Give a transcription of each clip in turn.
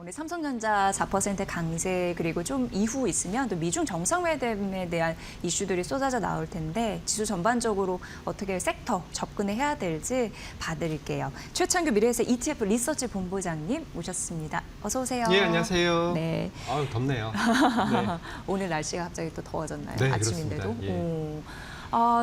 오늘 삼성전자 4% 강세 그리고 좀 이후 있으면 또 미중 정상회담에 대한 이슈들이 쏟아져 나올 텐데 지수 전반적으로 어떻게 섹터 접근을 해야 될지 봐드릴게요. 최창규 미래에셋 ETF 리서치 본부장님 모셨습니다. 어서 오세요. 예, 안녕하세요. 네. 아유, 덥네요. 네. 오늘 날씨가 갑자기 또 더워졌나요? 네, 아침인데도. 그렇습니다. 예.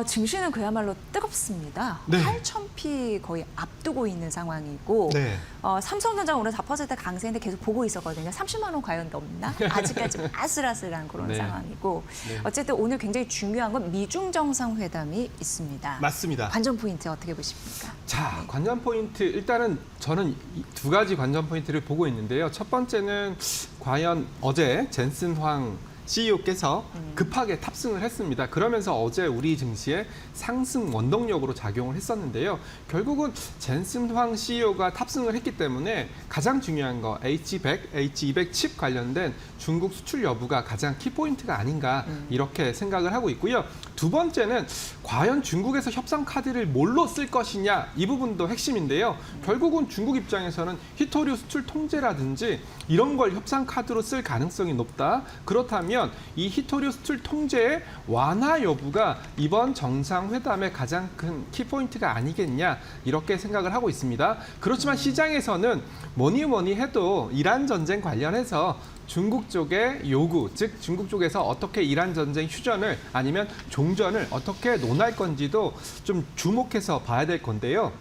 증시는 그야말로 뜨겁습니다. 네. 8,000피 거의 앞두고 있는 상황이고 네. 삼성전자 오늘 4% 강세인데 계속 보고 있었거든요. 30만 원 과연 넘나? 아직까지 아슬아슬한 그런 네. 상황이고 네. 어쨌든 오늘 굉장히 중요한 건 미중 정상회담이 있습니다. 맞습니다. 관전 포인트 어떻게 보십니까? 자, 관전 포인트 일단은 저는 두 가지 관전 포인트를 보고 있는데요. 첫 번째는 과연 어제 젠슨 황 CEO께서 급하게 탑승을 했습니다. 그러면서 어제 우리 증시에 상승 원동력으로 작용을 했었는데요. 결국은 젠슨 황 CEO가 탑승을 했기 때문에 가장 중요한 거 H100, H200 칩 관련된 중국 수출 여부가 가장 키포인트가 아닌가 이렇게 생각을 하고 있고요. 두 번째는 과연 중국에서 협상 카드를 뭘로 쓸 것이냐 이 부분도 핵심인데요. 결국은 중국 입장에서는 히토류 수출 통제라든지 이런 걸 협상 카드로 쓸 가능성이 높다. 그렇다면 이 히토류 수출 통제의 완화 여부가 이번 정상회담의 가장 큰 키포인트가 아니겠냐 이렇게 생각을 하고 있습니다. 그렇지만 시장에서는 뭐니 해도 이란 전쟁 관련해서 중국 쪽의 요구, 즉 중국 쪽에서 어떻게 이란 전쟁 휴전을 아니면 종전을 어떻게 논할 건지도 좀 주목해서 봐야 될 건데요.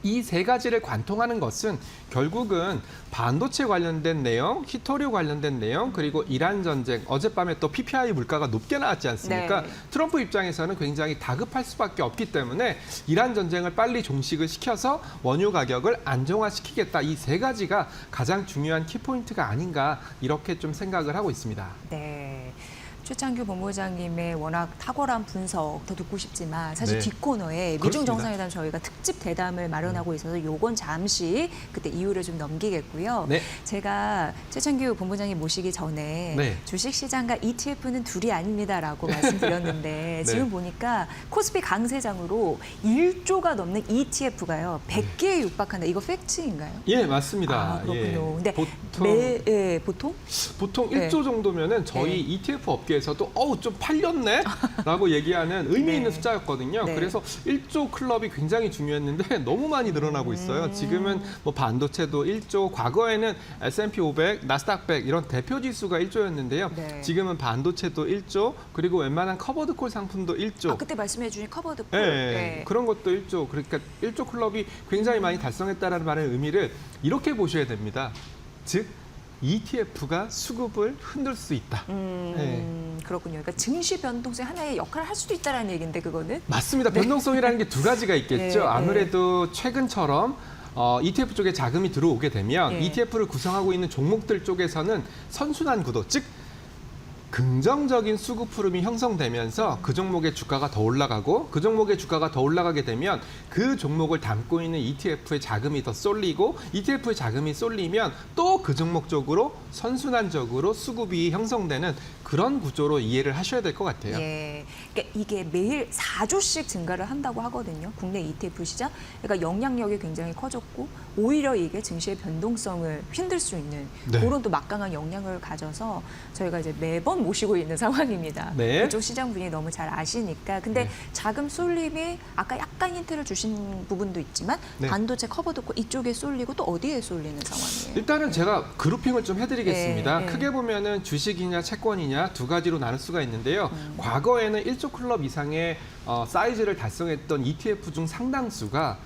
이 세 가지를 관통하는 것은 결국은 반도체 관련된 내용, 히토류 관련된 내용, 그리고 이란 전쟁, 어젯밤에 또 PPI 물가가 높게 나왔지 않습니까? 네. 트럼프 입장에서는 굉장히 다급할 수밖에 없기 때문에 이란 전쟁을 빨리 종식을 시켜서 원유 가격을 안정화시키겠다. 이 세 가지가 가장 중요한 키포인트가 아닌가 이렇게 좀 생각을 하고 있습니다. 네. 최창규 본부장님의 워낙 탁월한 분석 더 듣고 싶지만 사실 네. 뒷코너에 미중 그렇습니다. 정상회담 저희가 특집 대담을 마련하고 있어서 요건 잠시 그때 이유를 좀 넘기겠고요. 네. 제가 최창규 본부장님 모시기 전에 네. 주식시장과 ETF는 둘이 아닙니다라고 말씀드렸는데 네. 지금 보니까 코스피 강세장으로 1조가 넘는 ETF가요. 100개에 육박한다. 이거 팩트인가요? 예, 맞습니다. 아, 그렇군요. 예. 근데 보통? 보통 네. 1조 정도면은 저희 네. ETF 업계에서도 좀 팔렸네? 라고 얘기하는 의미 네. 있는 숫자였거든요. 네. 그래서 1조 클럽이 굉장히 중요했는데 너무 많이 늘어나고 있어요. 지금은 뭐 반도체도 1조, 과거에는 S&P 500, 나스닥 100 이런 대표 지수가 1조였는데요. 네. 지금은 반도체도 1조, 그리고 웬만한 커버드 콜 상품도 1조. 그때 말씀해 주신 커버드 콜. 예, 네. 그런 것도 1조. 그러니까 1조 클럽이 굉장히 많이 달성했다는 말의 의미를 이렇게 보셔야 됩니다. 즉, ETF가 수급을 흔들 수 있다. 그렇군요. 그러니까 증시 변동성이 하나의 역할을 할 수도 있다는 얘기인데 그거는? 맞습니다. 변동성이라는 게 두 가지가 있겠죠. 네, 아무래도 최근처럼 ETF 쪽에 자금이 들어오게 되면 네. ETF를 구성하고 있는 종목들 쪽에서는 선순환 구도, 즉 긍정적인 수급 흐름이 형성되면서 그 종목의 주가가 더 올라가고 그 종목의 주가가 더 올라가게 되면 그 종목을 담고 있는 ETF의 자금이 더 쏠리고 ETF의 자금이 쏠리면 또 그 종목 쪽으로 선순환적으로 수급이 형성되는 그런 구조로 이해를 하셔야 될 것 같아요. 예. 그러니까 이게 매일 4조씩 증가를 한다고 하거든요. 국내 ETF 시장. 그러니까 영향력이 굉장히 커졌고 오히려 이게 증시의 변동성을 힘들 수 있는 네. 그런 또 막강한 영향을 가져서 저희가 이제 매번 모시고 있는 상황입니다. 네. 그쪽 시장 분이 너무 잘 아시니까. 근데 네. 자금 쏠림이 아까 약간 힌트를 주신 부분도 있지만 네. 반도체 커버도 이쪽에 쏠리고 또 어디에 쏠리는 상황이에요? 일단은 제가 그룹핑을 좀 해드리겠습니다. 네, 네. 크게 보면은 주식이냐 채권이냐 두 가지로 나눌 수가 있는데요. 과거에는 1조 클럽 이상의 사이즈를 달성했던 ETF 중 상당수가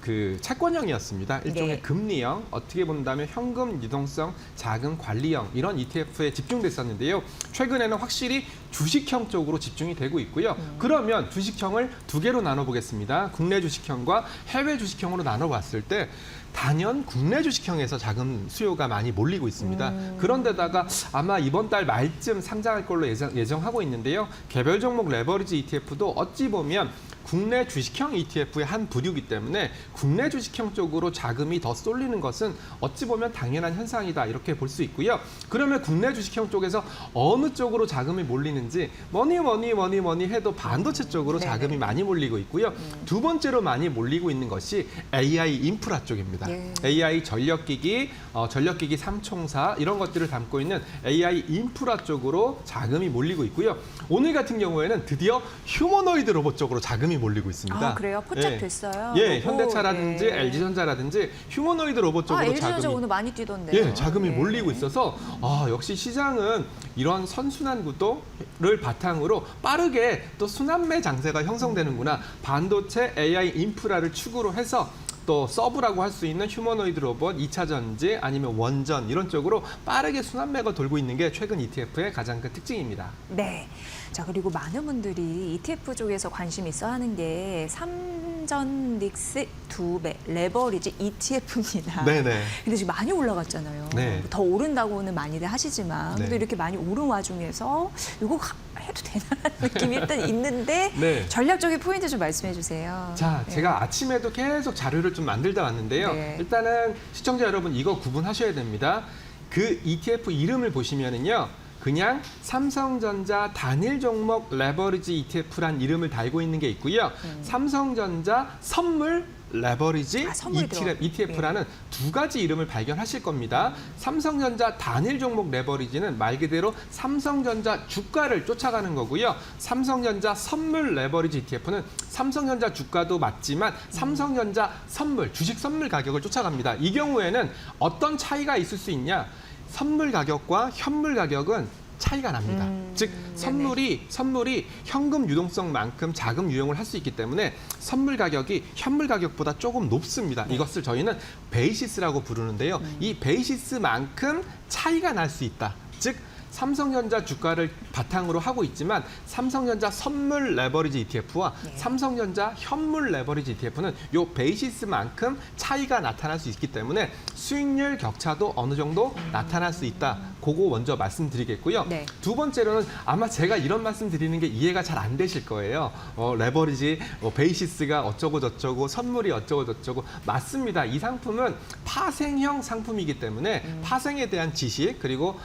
그 채권형이었습니다. 일종의 네. 금리형, 어떻게 본다면 현금 유동성 자금 관리형 이런 ETF에 집중됐었는데요. 최근에는 확실히 주식형 쪽으로 집중이 되고 있고요. 그러면 주식형을 두 개로 나눠보겠습니다. 국내 주식형과 해외 주식형으로 나눠봤을 때 단연 국내 주식형에서 자금 수요가 많이 몰리고 있습니다. 그런데다가 아마 이번 달 말쯤 상장할 걸로 예정하고 있는데요. 개별 종목 레버리지 ETF도 어찌 보면 국내 주식형 ETF의 한 부류이기 때문에 국내 주식형 쪽으로 자금이 더 쏠리는 것은 어찌 보면 당연한 현상이다 이렇게 볼 수 있고요. 그러면 국내 주식형 쪽에서 어느 쪽으로 자금이 몰리는지 뭐니 해도 반도체 쪽으로 네네. 자금이 많이 몰리고 있고요. 두 번째로 많이 몰리고 있는 것이 AI 인프라 쪽입니다. 예. AI 전력기기, 전력기기 3총사 이런 것들을 담고 있는 AI 인프라 쪽으로 자금이 몰리고 있고요. 오늘 같은 경우에는 드디어 휴머노이드 로봇 쪽으로 자금이 몰리고 있습니다. 아, 그래요? 포착됐어요? 예, 로봇. 현대차라든지 예. LG전자라든지 휴머노이드 로봇 쪽으로 LG전자 자금이 오늘 많이 뛰던데요. 예, 자금이 네. 몰리고 있어서 역시 시장은 이런 선순환 구도를 바탕으로 빠르게 또 순환매 장세가 형성되는구나. 반도체 AI 인프라를 축으로 해서 또 서브라고 할 수 있는 휴머노이드 로봇, 2차 전지 아니면 원전 이런 쪽으로 빠르게 순환매가 돌고 있는 게 최근 ETF의 가장 큰 특징입니다. 네. 자, 그리고 많은 분들이 ETF 쪽에서 관심 있어 하는 게 삼전 닉스 2배 레버리지 ETF입니다. 네네. 근데 지금 많이 올라갔잖아요. 네. 더 오른다고는 많이들 하시지만 네. 또 이렇게 많이 오른 와중에서 이거 해도 되나라는 느낌이 일단 있는데 네. 전략적인 포인트 좀 말씀해 주세요. 자, 네. 제가 아침에도 계속 자료를 좀 만들다 왔는데요. 네. 일단은 시청자 여러분 이거 구분하셔야 됩니다. 그 ETF 이름을 보시면은요. 그냥 삼성전자 단일 종목 레버리지 ETF란 이름을 달고 있는 게 있고요. 삼성전자 선물 레버리지 선물이 ETF라는 두 가지 이름을 발견하실 겁니다. 삼성전자 단일 종목 레버리지는 말 그대로 삼성전자 주가를 쫓아가는 거고요. 삼성전자 선물 레버리지 ETF는 삼성전자 주가도 맞지만 삼성전자 선물, 주식 선물 가격을 쫓아갑니다. 이 경우에는 어떤 차이가 있을 수 있냐? 선물 가격과 현물 가격은 차이가 납니다. 즉 선물이 현금 유동성만큼 자금 유용을 할 수 있기 때문에 선물 가격이 현물 가격보다 조금 높습니다. 이것을 저희는 베이시스라고 부르는데요. 이 베이시스만큼 차이가 날 수 있다. 즉 삼성전자 주가를 바탕으로 하고 있지만 삼성전자 선물 레버리지 ETF와 삼성전자 현물 레버리지 ETF는 요 베이시스만큼 차이가 나타날 수 있기 때문에 수익률 격차도 어느 정도 나타날 수 있다. 그거 먼저 말씀드리겠고요. 네. 두 번째로는 아마 제가 이런 말씀 드리는 게 이해가 잘 안 되실 거예요. 레버리지, 베이시스가 어쩌고 저쩌고 선물이 어쩌고 저쩌고 맞습니다. 이 상품은 파생형 상품이기 때문에 파생에 대한 지식 그리고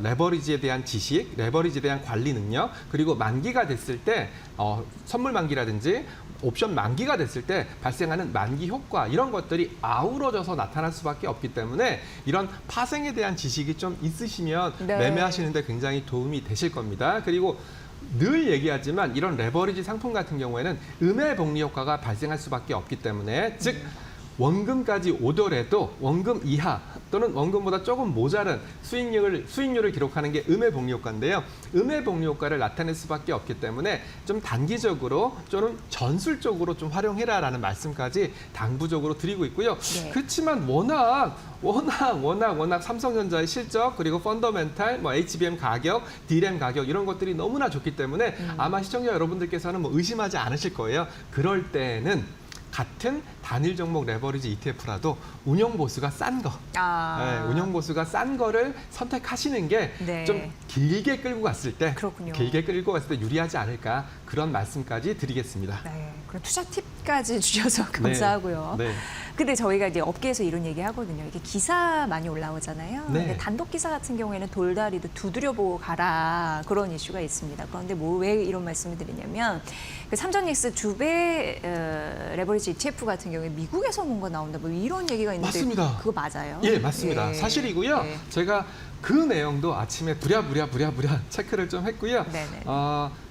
레버리지에 대한 지식, 레버리지에 대한 관리 능력, 그리고 만기가 됐을 때 선물 만기라든지 옵션 만기가 됐을 때 발생하는 만기 효과 이런 것들이 아우러져서 나타날 수밖에 없기 때문에 이런 파생에 대한 지식이 좀 있으시면 네. 매매하시는데 굉장히 도움이 되실 겁니다. 그리고 늘 얘기하지만 이런 레버리지 상품 같은 경우에는 음의 복리 효과가 발생할 수밖에 없기 때문에 즉 원금까지 오더라도 원금 이하 또는 원금보다 조금 모자른 수익률을 기록하는 게 음의 복리 효과인데요. 음의 복리 효과를 나타낼 수밖에 없기 때문에 좀 단기적으로 또는 전술적으로 좀 활용해라라는 말씀까지 당부적으로 드리고 있고요. 네. 그렇지만 워낙 삼성전자의 실적 그리고 펀더멘탈, HBM 가격, D램 가격 이런 것들이 너무나 좋기 때문에 아마 시청자 여러분들께서는 의심하지 않으실 거예요. 그럴 때는 같은 단일 종목 레버리지 ETF라도 운용 보수가 싼 거, 운용 보수가 싼 거를 선택하시는 게 좀 네. 길게 끌고 갔을 때, 그렇군요. 길게 끌고 갔을 때 유리하지 않을까 그런 말씀까지 드리겠습니다. 네. 그럼 투자 팁까지 주셔서 감사하고요. 네. 근데 저희가 이제 업계에서 이런 얘기 하거든요. 이게 기사 많이 올라오잖아요. 네. 근데 단독 기사 같은 경우에는 돌다리도 두드려보고 가라 그런 이슈가 있습니다. 그런데 왜 이런 말씀을 드리냐면 그 삼전닉스 2배 레버리지 ETF 같은 경우에 미국에서 뭔가 나온다 이런 얘기가 있는데 맞습니다. 그거 맞아요? 예, 맞습니다. 예. 사실이고요. 네. 제가 그 내용도 아침에 부랴부랴 체크를 좀 했고요. 네네.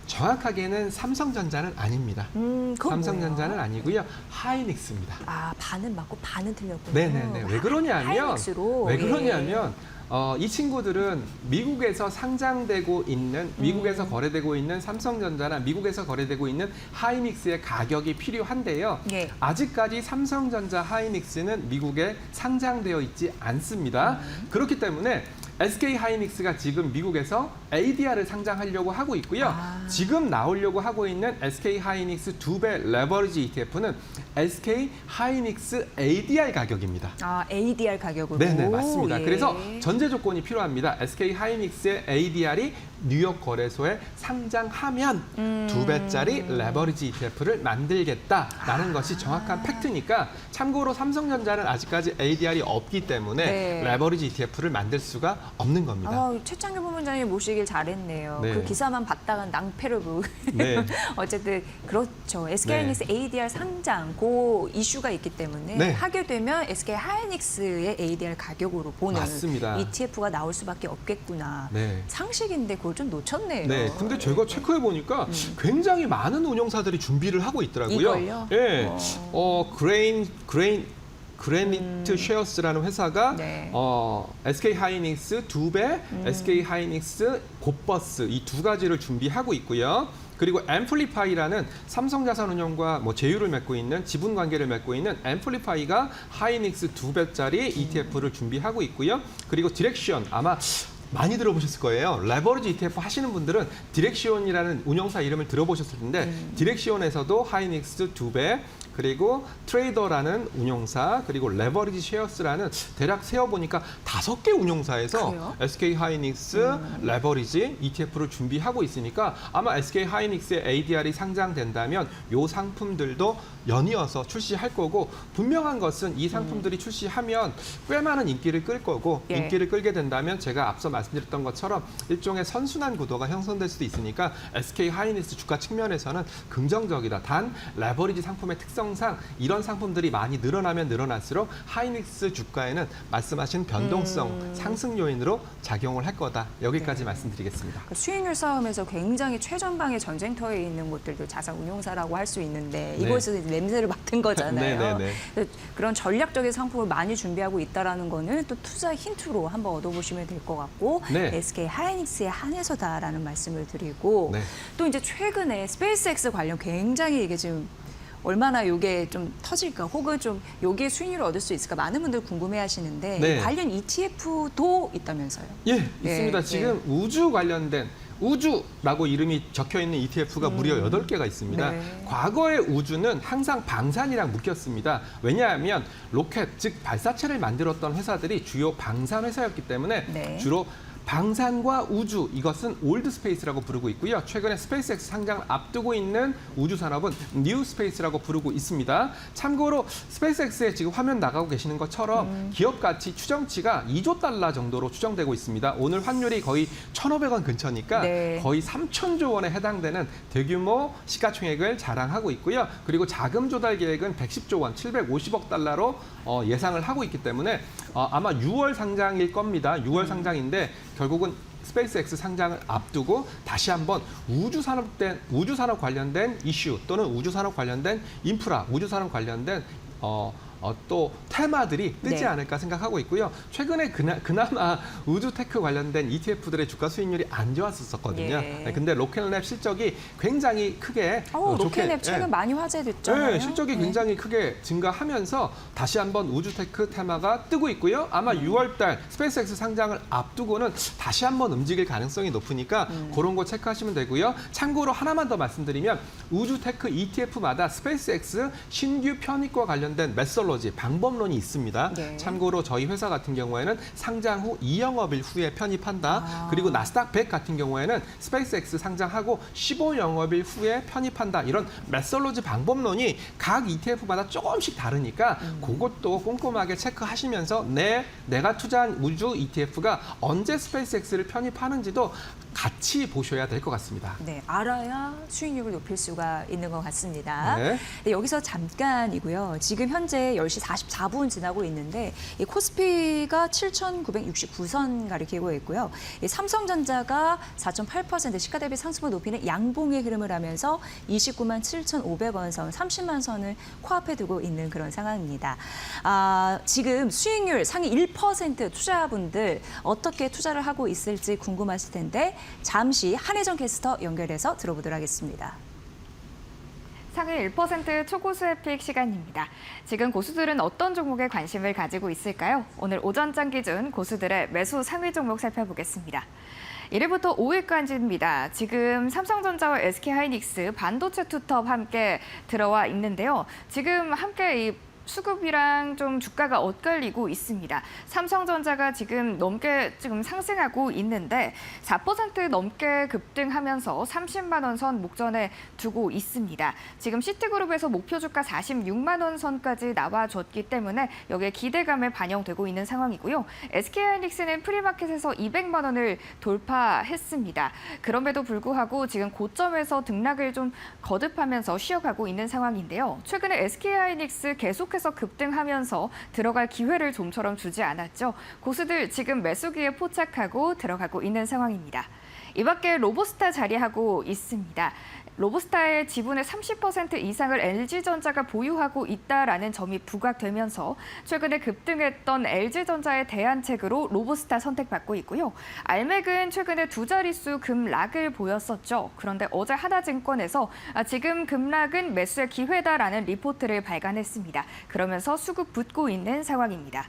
정확하게는 삼성전자는 아닙니다. 그건 삼성전자는 뭐예요? 아니고요. 하이닉스입니다. 반은 맞고 반은 틀렸군요. 네네네. 왜 그러냐면 하이닉스로. 이 친구들은 미국에서 상장되고 있는 미국에서 거래되고 있는 삼성전자나 미국에서 거래되고 있는 하이닉스의 가격이 필요한데요. 예. 아직까지 삼성전자 하이닉스는 미국에 상장되어 있지 않습니다. 그렇기 때문에 SK 하이닉스가 지금 미국에서 ADR을 상장하려고 하고 있고요. 지금 나오려고 하고 있는 SK 하이닉스 2배 레버리지 ETF는 SK 하이닉스 ADR 가격입니다. 아, ADR 가격으로. 네, 맞습니다. 예. 그래서 전제 조건이 필요합니다. SK 하이닉스의 ADR이 뉴욕 거래소에 상장하면 2배짜리 레버리지 ETF를 만들겠다라는 것이 정확한 팩트니까 참고로 삼성전자는 아직까지 ADR이 없기 때문에 네. 레버리지 ETF를 만들 수가 없는 겁니다. 최창규 부문장님 모시길 잘했네요. 네. 그 기사만 봤다가 낭패를 보고. 네. 어쨌든 그렇죠. SK 하이닉스 ADR 상장 그 이슈가 있기 때문에 네. 하게 되면 SK 하이닉스의 ADR 가격으로 보는 맞습니다. ETF가 나올 수밖에 없겠구나. 네. 상식인데 그걸 좀 놓쳤네요. 네, 근데 제가 체크해 보니까 굉장히 많은 운용사들이 준비를 하고 있더라고요. 이걸요? 예, 그레니트 쉐어스라는 회사가 네. SK 하이닉스 2배, SK 하이닉스 곧버스 이 두 가지를 준비하고 있고요. 그리고 앰플리파이라는 삼성자산운용과 제휴를 맺고 있는 지분 관계를 맺고 있는 앰플리파이가 하이닉스 2배짜리 ETF를 준비하고 있고요. 그리고 디렉션 아마 많이 들어보셨을 거예요. 레버리지 ETF 하시는 분들은 디렉시온이라는 운영사 이름을 들어보셨을 텐데 디렉시온에서도 하이닉스 2배 그리고 트레이더라는 운용사 그리고 레버리지 쉐어스라는 대략 세어보니까 5개 운용사에서 그래요? SK 하이닉스 레버리지 ETF를 준비하고 있으니까 아마 SK 하이닉스의 ADR이 상장된다면 이 상품들도 연이어서 출시할 거고 분명한 것은 이 상품들이 출시하면 꽤 많은 인기를 끌 거고 예. 인기를 끌게 된다면 제가 앞서 말씀드렸던 것처럼 일종의 선순환 구도가 형성될 수도 있으니까 SK 하이닉스 주가 측면에서는 긍정적이다. 단 레버리지 상품의 특성상 이런 상품들이 많이 늘어나면 늘어날수록 하이닉스 주가에는 말씀하신 변동성 상승 요인으로 작용을 할 거다. 여기까지 말씀드리겠습니다. 그 수익률 싸움에서 굉장히 최전방의 전쟁터에 있는 곳들도 자산 운용사라고 할 수 있는데 네. 이곳에서 냄새를 맡은 거잖아요. 네. 그래서 그런 전략적인 상품을 많이 준비하고 있다는 거는 또 투자 힌트로 한번 얻어보시면 될 것 같고 네. SK 하이닉스에 한해서다라는 말씀을 드리고 네. 또 이제 최근에 스페이스X 관련 굉장히 이게 지금 얼마나 이게 좀 터질까 혹은 좀 여기에 수익률을 얻을 수 있을까 많은 분들 궁금해하시는데 네. 관련 ETF도 있다면서요? 예, 네, 있습니다. 네. 지금 우주 관련된 우주라고 이름이 적혀 있는 ETF가 무려 8개가 있습니다. 네. 과거의 우주는 항상 방산이랑 묶였습니다. 왜냐하면 로켓, 즉 발사체를 만들었던 회사들이 주요 방산 회사였기 때문에 네. 주로 방산과 우주 이것은 올드 스페이스라고 부르고 있고요. 최근에 스페이스X 상장을 앞두고 있는 우주 산업은 뉴 스페이스라고 부르고 있습니다. 참고로 스페이스X에 지금 화면 나가고 계시는 것처럼 기업 가치 추정치가 2조 달러 정도로 추정되고 있습니다. 오늘 환율이 거의 1,500원 근처니까 네. 거의 3,000조 원에 해당되는 대규모 시가총액을 자랑하고 있고요. 그리고 자금 조달 계획은 110조 원, 750억 달러로 예상을 하고 있기 때문에 아마 6월 상장일 겁니다. 6월 상장인데 결국은 스페이스X 상장을 앞두고 다시 한번 우주 산업 관련된 이슈 또는 우주 산업 관련된 인프라, 우주 산업 관련된 또 테마들이 뜨지 네. 않을까 생각하고 있고요. 최근에 그나마 우주 테크 관련된 ETF들의 주가 수익률이 안 좋았었거든요. 예. 네, 근데 로켓랩 실적이 굉장히 크게 로켓랩 최근 예. 많이 화제됐잖아요. 네, 실적이 굉장히 크게 증가하면서 다시 한번 우주테크 테마가 뜨고 있고요. 아마 6월 달 스페이스X 상장을 앞두고는 다시 한번 움직일 가능성이 높으니까 그런 거 체크하시면 되고요. 참고로 하나만 더 말씀드리면 우주테크 ETF마다 스페이스X 신규 편입과 관련된 메솔로지, 방법론이 있습니다. 네. 참고로 저희 회사 같은 경우에는 상장 후 2영업일 후에 편입한다. 그리고 나스닥 100 같은 경우에는 스페이스X 상장하고 15영업일 후에 편입한다. 이런 메솔로지 방법론이 각 ETF마다 조금씩 다르니까 그것도 꼼꼼하게 체크하시면서 내가 투자한 우주 ETF가 언제 스페이스X를 편입하는지도 같이 보셔야 될 것 같습니다. 네, 알아야 수익률을 높일 수가 있는 것 같습니다. 네. 네, 여기서 잠깐이고요. 지금 현재 10시 44분 지나고 있는데 이 코스피가 7,969선 가리키고 있고요. 이 삼성전자가 4.8% 시가 대비 상승을 높이는 양봉의 흐름을 하면서 29만 7,500원 선, 30만 선을 코앞에 두고 있는 그런 상황입니다. 지금 수익률 상위 1% 투자분들 어떻게 투자를 하고 있을지 궁금하실 텐데 잠시 한혜정 캐스터 연결해서 들어보도록 하겠습니다. 상위 1% 초고수의 픽 시간입니다. 지금 고수들은 어떤 종목에 관심을 가지고 있을까요? 오늘 오전장 기준 고수들의 매수 상위 종목 살펴보겠습니다. 1위부터 5위까지입니다. 지금 삼성전자와 SK하이닉스, 반도체 투톱 함께 들어와 있는데요. 지금 함께 이 수급이랑 좀 주가가 엇갈리고 있습니다. 삼성전자가 지금 넘게 지금 상승하고 있는데 4% 넘게 급등하면서 30만 원 선 목전에 두고 있습니다. 지금 시티그룹에서 목표 주가 46만 원 선까지 나와줬기 때문에 여기에 기대감에 반영되고 있는 상황이고요. SK하이닉스는 프리마켓에서 200만 원을 돌파했습니다. 그럼에도 불구하고 지금 고점에서 등락을 좀 거듭하면서 쉬어가고 있는 상황인데요. 최근에 SK하이닉스 계속해서 급등하면서 들어갈 기회를 좀처럼 주지 않았죠. 고수들 지금 매수기에 포착하고 들어가고 있는 상황입니다. 이 밖에 로보스타 자리하고 있습니다. 로보스타의 지분의 30% 이상을 LG전자가 보유하고 있다라는 점이 부각되면서 최근에 급등했던 LG전자의 대안책으로 로보스타 선택받고 있고요. 알맥은 최근에 두 자릿수 급락을 보였었죠. 그런데 어제 하나증권에서 지금 급락은 매수의 기회다라는 리포트를 발간했습니다. 그러면서 수급 붙고 있는 상황입니다.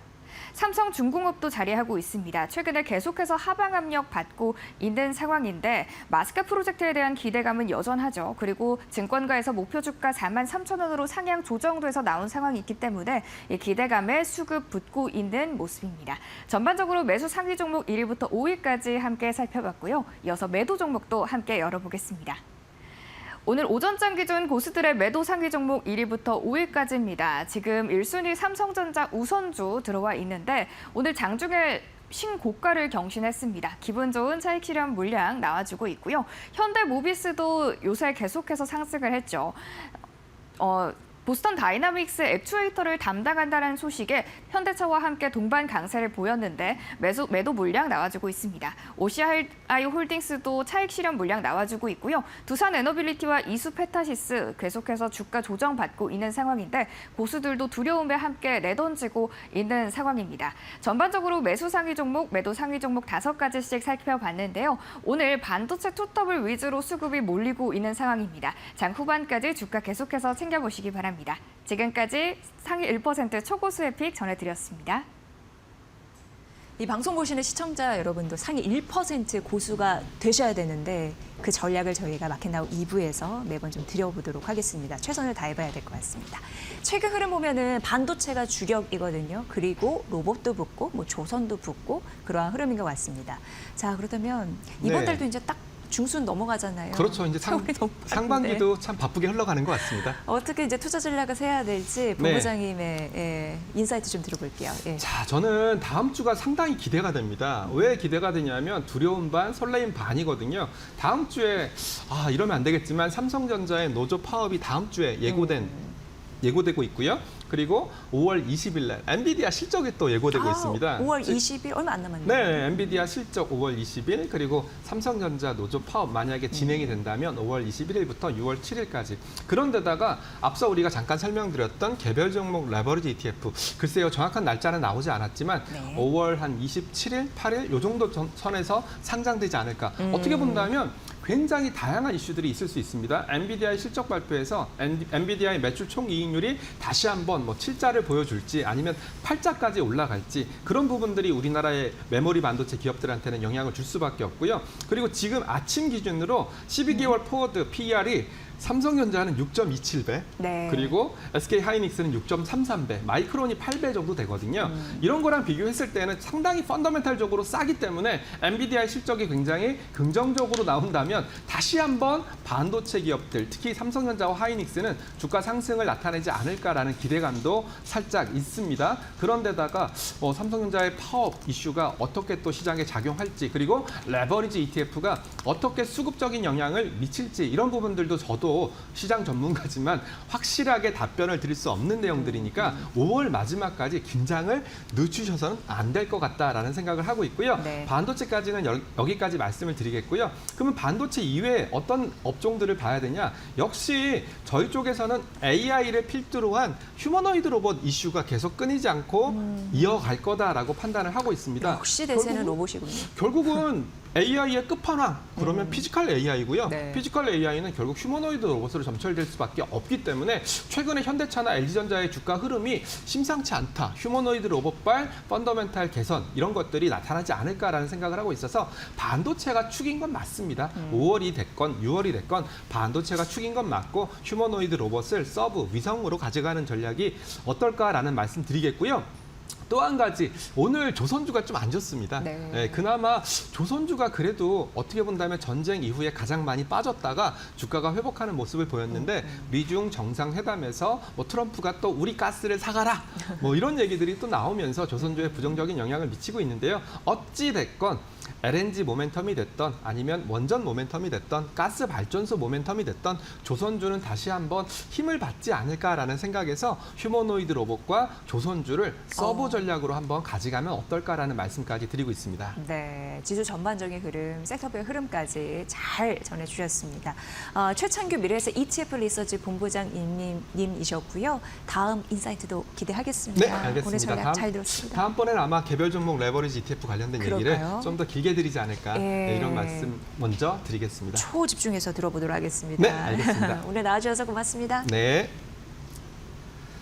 삼성중공업도 자리하고 있습니다. 최근에 계속해서 하방 압력 받고 있는 상황인데 마스크 프로젝트에 대한 기대감은 여전하죠. 그리고 증권가에서 목표 주가 43,000원으로 상향 조정돼서 나온 상황이 있기 때문에 이 기대감에 수급 붙고 있는 모습입니다. 전반적으로 매수 상위 종목 1위부터 5위까지 함께 살펴봤고요. 이어서 매도 종목도 함께 열어보겠습니다. 오늘 오전장 기준 고수들의 매도 상위 종목 1위부터 5위까지입니다. 지금 1순위 삼성전자 우선주 들어와 있는데 오늘 장중에 신고가를 경신했습니다. 기분 좋은 차익 실현 물량 나와주고 있고요. 현대모비스도 요새 계속해서 상승을 했죠. 보스턴 다이나믹스 액추에이터를 담당한다는 소식에 현대차와 함께 동반 강세를 보였는데 매도 물량 나와주고 있습니다. OCI 홀딩스도 차익 실현 물량 나와주고 있고요. 두산 에너빌리티와 이수페타시스 계속해서 주가 조정받고 있는 상황인데 고수들도 두려움에 함께 내던지고 있는 상황입니다. 전반적으로 매수 상위 종목, 매도 상위 종목 5가지씩 살펴봤는데요. 오늘 반도체 투톱을 위주로 수급이 몰리고 있는 상황입니다. 장 후반까지 주가 계속해서 챙겨보시기 바랍니다. 지금까지 상위 1% 초고수의 픽 전해드렸습니다. 이 방송 보시는 시청자 여러분도 상위 1% 고수가 되셔야 되는데 그 전략을 저희가 마켓나우 2부에서 매번 좀 드려보도록 하겠습니다. 최선을 다해봐야 될 것 같습니다. 최근 흐름 보면은 반도체가 주력이거든요. 그리고 로봇도 붙고 뭐 조선도 붙고 그러한 흐름인 것 같습니다. 자, 그렇다면 이번 네. 달도 이제 딱 중순 넘어가잖아요. 그렇죠. 이제 세월이 너무 상반기도 참 바쁘게 흘러가는 것 같습니다. 어떻게 이제 투자 전략을 세야 될지 본부장님의 인사이트 좀 들어볼게요. 예. 자, 저는 다음 주가 상당히 기대가 됩니다. 왜 기대가 되냐면 두려움 반, 설레임 반이거든요. 다음 주에 이러면 안 되겠지만 삼성전자의 노조 파업이 다음 주에 예고되고 있고요. 그리고 5월 20일 날 엔비디아 실적이 또 예고되고 있습니다. 5월 20일 얼마 안 남았네요. 네, 엔비디아 실적 5월 20일 그리고 삼성전자 노조 파업 만약에 진행이 된다면 5월 21일부터 6월 7일까지. 그런데다가 앞서 우리가 잠깐 설명드렸던 개별 종목 레버리지 ETF 글쎄요 정확한 날짜는 나오지 않았지만 5월 한 27일, 8일 요 정도 선에서 상장되지 않을까. 어떻게 본다면 굉장히 다양한 이슈들이 있을 수 있습니다. 엔비디아의 실적 발표에서 엔비디아의 매출 총이익률이 다시 한번 뭐 7자를 보여줄지 아니면 8자까지 올라갈지 그런 부분들이 우리나라의 메모리 반도체 기업들한테는 영향을 줄 수밖에 없고요. 그리고 지금 아침 기준으로 12개월 포워드 PER이 삼성전자는 6.27배, 그리고 SK하이닉스는 6.33배, 마이크론이 8배 정도 되거든요. 이런 거랑 비교했을 때는 상당히 펀더멘탈적으로 싸기 때문에 엔비디아의 실적이 굉장히 긍정적으로 나온다면 다시 한번 반도체 기업들, 특히 삼성전자와 하이닉스는 주가 상승을 나타내지 않을까라는 기대감도 살짝 있습니다. 그런데다가 삼성전자의 파업 이슈가 어떻게 또 시장에 작용할지 그리고 레버리지 ETF가 어떻게 수급적인 영향을 미칠지 이런 부분들도 저도 시장 전문가지만 확실하게 답변을 드릴 수 없는 내용들이니까 5월 마지막까지 긴장을 늦추셔서는 안 될 것 같다라는 생각을 하고 있고요. 반도체까지는 여기까지 말씀을 드리겠고요. 그러면 반도체 이외에 어떤 업종들을 봐야 되냐? 역시 저희 쪽에서는 AI를 필두로 한 휴머노이드 로봇 이슈가 계속 끊이지 않고 이어갈 거다라고 판단을 하고 있습니다. 역시 대세는 로봇이군요. 결국은 AI의 끝판왕 그러면 피지컬 AI고요. 네. 피지컬 AI는 결국 휴머노이드 휴머노이드 로봇으로 점철될 수밖에 없기 때문에 최근에 현대차나 LG전자의 주가 흐름이 심상치 않다. 휴머노이드 로봇발 펀더멘탈 개선 이런 것들이 나타나지 않을까라는 생각을 하고 있어서 반도체가 축인 건 맞습니다. 5월이 됐건 6월이 됐건 반도체가 축인 건 맞고 휴머노이드 로봇을 서브 위성으로 가져가는 전략이 어떨까라는 말씀 드리겠고요. 또 한 가지 오늘 조선주가 좀 안 좋습니다. 네. 그나마 조선주가 그래도 어떻게 본다면 전쟁 이후에 가장 많이 빠졌다가 주가가 회복하는 모습을 보였는데 미중 정상회담에서 뭐 트럼프가 또 우리 가스를 사가라 뭐 이런 얘기들이 또 나오면서 조선주에 부정적인 영향을 미치고 있는데요. 어찌 됐건 LNG 모멘텀이 됐던 아니면 원전 모멘텀이 됐던 가스 발전소 모멘텀이 됐던 조선주는 다시 한번 힘을 받지 않을까라는 생각에서 휴머노이드 로봇과 조선주를 서브 전략으로 한번 가져가면 어떨까라는 말씀까지 드리고 있습니다. 네, 지수 전반적인 흐름, 섹터별 흐름까지 잘 전해주셨습니다. 최창규 미래에셋 ETF 리서치 본부장님이셨고요. 다음 인사이트도 기대하겠습니다. 네, 알겠습니다. 오늘 전략 잘 들었습니다. 다음번에는 아마 개별 종목 레버리지 ETF 관련된 얘기를 그럴까요? 좀 더 길게 드리지 않을까 예. 이런 말씀 먼저 드리겠습니다. 초집중해서 들어보도록 하겠습니다. 네, 알겠습니다. 오늘 나와주셔서 고맙습니다. 네.